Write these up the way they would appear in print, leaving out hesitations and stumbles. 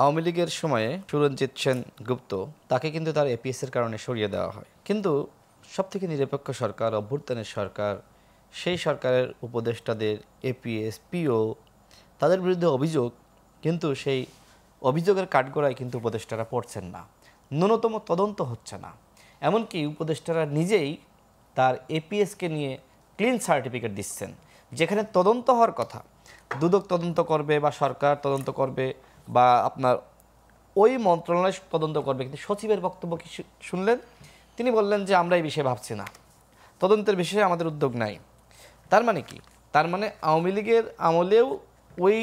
আওয়ামী লীগের সময়ে সুরঞ্জিত সেন গুপ্ত তাকে কিন্তু তার এপিএসের কারণে সরিয়ে দেওয়া হয়। কিন্তু সবথেকে নিরপেক্ষ সরকার, অভ্যুত্থানের সরকার, সেই সরকারের উপদেষ্টাদের এপিএস, পিও তাদের বিরুদ্ধে অভিযোগ, কিন্তু সেই অভিযোগের কাঠগড়ায় কিন্তু উপদেষ্টারা পড়ছেন না, ন্যূনতম তদন্ত হচ্ছে না। এমনকি উপদেষ্টারা নিজেই তার এপিএসকে নিয়ে ক্লিন সার্টিফিকেট দিচ্ছেন, যেখানে তদন্ত হওয়ার কথা, দুদক তদন্ত করবে বা সরকার তদন্ত করবে বা আপনার ওই মন্ত্রণালয় তদন্ত করবে, কিন্তু সচিবের বক্তব্য কি শুনলেন? তিনি বললেন যে আমরা এই বিষয়ে ভাবছি না, তদন্তের বিষয়ে আমাদের উদ্যোগ নাই। তার মানে কি? তার মানে আওয়ামী লীগের আমলেও ওই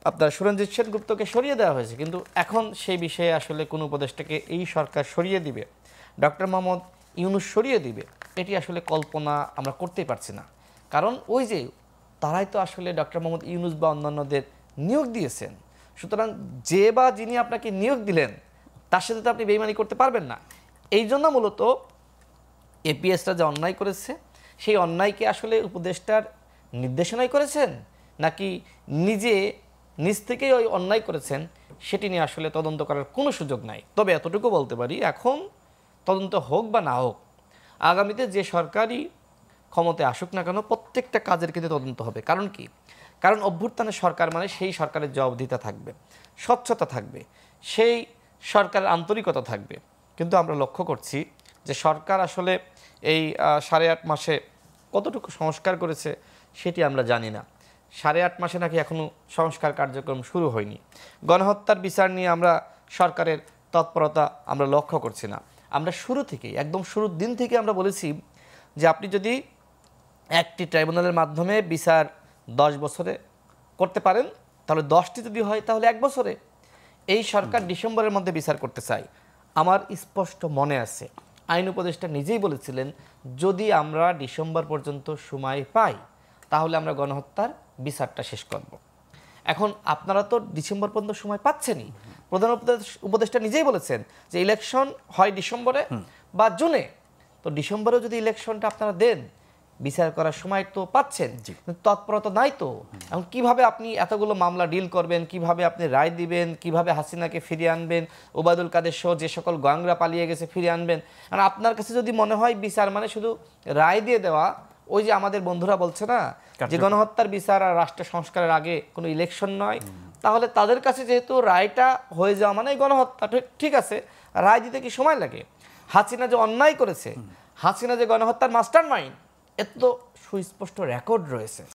আপনার সুরঞ্জিত সেন গুপ্তকে সরিয়ে দেওয়া হয়েছে, কিন্তু এখন সেই বিষয়ে আসলে কোন উপদেষ্টাকে এই সরকার সরিয়ে দিবে, ডক্টর মোহাম্মদ ইউনূস সরিয়ে দিবে, এটি আসলে কল্পনা আমরা করতেই পারছি না। কারণ ওই যে তারাই তো আসলে ডক্টর মোহাম্মদ ইউনূস বা অন্যান্যদের নিয়োগ দিয়েছেন। সুতরাং যে বা যিনি আপনাকে নিয়োগ দিলেন তার সাথে তো আপনি বেইমানি করতে পারবেন না। এই জন্য মূলত এপিএসটা যে অন্যায় করেছে, সেই অন্যায়কে আসলে উপদেষ্টার নির্দেশনাই করেছেন, নাকি নিজে নিজ থেকেই ওই অন্যায় করেছেন, সেটি নিয়ে আসলে তদন্ত করার কোনো সুযোগ নাই। তবে এতটুকু বলতে পারি, এখন তদন্ত হোক বা না হোক, আগামীতে যে সরকারই ক্ষমতায় আসুক না কেন, প্রত্যেকটা কাজের কিন্তু তদন্ত হবে। কারণ কি? কারণ অভ্যুত্থানের সরকার মানে সেই সরকারের জবাবদিহিতা থাকবে, স্বচ্ছতা থাকবে, সেই সরকারের আন্তরিকতা থাকবে। কিন্তু আমরা লক্ষ্য করছি যে সরকার আসলে এই 8.5 মাসে কতটুকু সংস্কার করেছে সেটি আমরা জানি না। 8.5 মাসে নাকি এখনও সংস্কার কার্যক্রম শুরু হয়নি। গণহত্যার বিচার নিয়ে আমরা সরকারের তৎপরতা আমরা লক্ষ্য করছি না। আমরা শুরু থেকেই, একদম শুরুর দিন থেকে আমরা বলেছি যে আপনি যদি একটি ট্রাইব্যুনালের মাধ্যমে বিচার 10 বছরে করতে পারেন, তাহলে 10টি যদি হয় তাহলে 1 বছরে। এই সরকার ডিসেম্বরের মধ্যে বিচার করতে চায়। আমার স্পষ্ট মনে আছে, আইন উপদেষ্টা নিজেই বলেছিলেন যদি আমরা ডিসেম্বর পর্যন্ত সময় পাই তাহলে আমরা গণহত্যার বিচারটা শেষ করব। এখন আপনারা তো ডিসেম্বর পর্যন্ত সময় পাচ্ছেনই। প্রধান উপদেষ্টা নিজেই বলেছেন যে ইলেকশন হয় ডিসেম্বরে বা জুনে। তো ডিসেম্বরে যদি ইলেকশনটা আপনারা দেন, বিচার করার সময় তো পাচ্ছেন, তৎপরতা নাই তো। এখন কিভাবে আপনি এতগুলো মামলা ডিল করবেন, কিভাবে আপনি রায় দিবেন, কিভাবে হাসিনাকে ফিরিয়ে আনবেন, ওবায়দুল কাদের সহ যে সকল গোয়েঙ্গরা পালিয়ে গেছে ফিরিয়ে আনবেন? আর আপনার কাছে যদি মনে হয় বিচার মানে শুধু রায় দিয়ে দেওয়া, ওই যে আমাদের বন্ধুরা বলছে না যে গণহত্যার বিচার আর রাষ্ট্র সংস্কারের আগে কোনো ইলেকশন নয়, তাহলে তাদের কাছে যেহেতু রায়টা হয়ে যাওয়া মানে গণহত্যা, ঠিক আছে, রায় দিতে কি সময় লাগে? হাসিনা যে অন্যায় করেছে, হাসিনা যে গণহত্যার মাস্টার মাইন্ড, এত তো সুস্পষ্ট রেকর্ড রয়েছে।